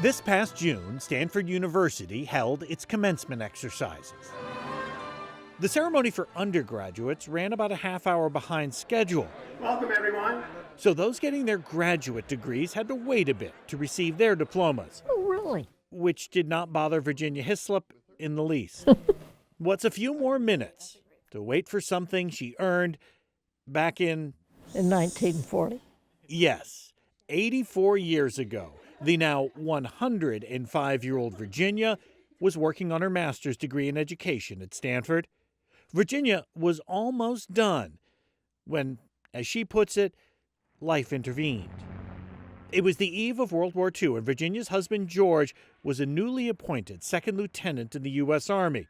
This past June, Stanford University held its commencement exercises. The ceremony for undergraduates ran about a half hour behind schedule. Welcome, everyone. So those getting their graduate degrees had to wait a bit to receive their diplomas. Oh, really? Which did not bother Virginia Hislop in the least. What's a few more minutes to wait for something she earned back in 1940. Yes, 84 years ago. The now 105-year-old Virginia was working on her master's degree in education at Stanford. Virginia was almost done when, as she puts it, life intervened. It was the eve of World War II, and Virginia's husband, George, was a newly appointed second lieutenant in the U.S. Army.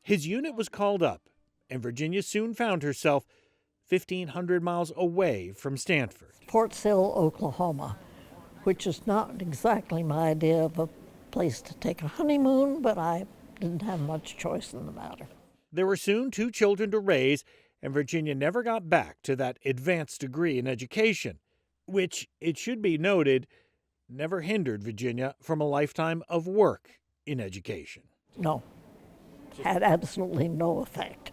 His unit was called up, and Virginia soon found herself 1,500 miles away from Stanford. Fort Sill, Oklahoma, which is not exactly my idea of a place to take a honeymoon, but I didn't have much choice in the matter. There were soon 2 children to raise, and Virginia never got back to that advanced degree in education, which, it should be noted, never hindered Virginia from a lifetime of work in education. No, had absolutely no effect.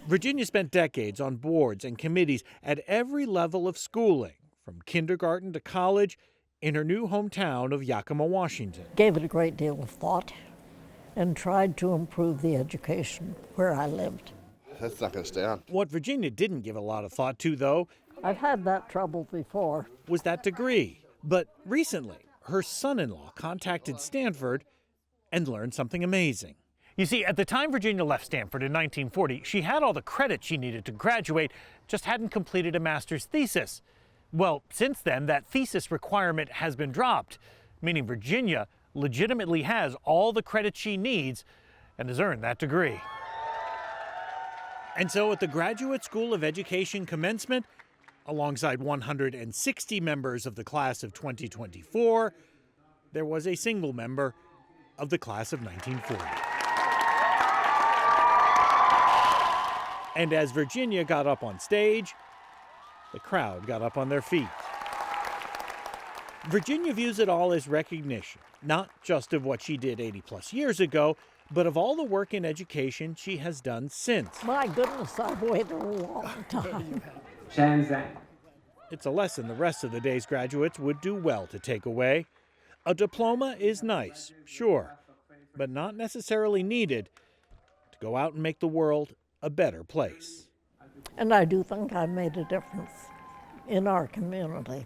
Virginia spent decades on boards and committees at every level of schooling, from kindergarten to college, in her new hometown of Yakima, Washington. Gave it a great deal of thought and tried to improve the education where I lived. That's not going to stay on. What Virginia didn't give a lot of thought to, though, I've had that trouble before. was that degree. But recently, her son-in-law contacted Stanford and learned something amazing. You see, at the time Virginia left Stanford in 1940, she had all the credit she needed to graduate, just hadn't completed a master's thesis. Well, since then, that thesis requirement has been dropped, meaning Virginia legitimately has all the credit she needs and has earned that degree. And so at the Graduate School of Education commencement, alongside 160 members of the class of 2024, there was a single member of the class of 1940. And as Virginia got up on stage, the crowd got up on their feet. Virginia views it all as recognition, not just of what she did 80-plus years ago, but of all the work in education she has done since. My goodness, I've waited a long time. It's a lesson the rest of the day's graduates would do well to take away. A diploma is nice, sure, but not necessarily needed to go out and make the world a better place. And I do think I made a difference in our community.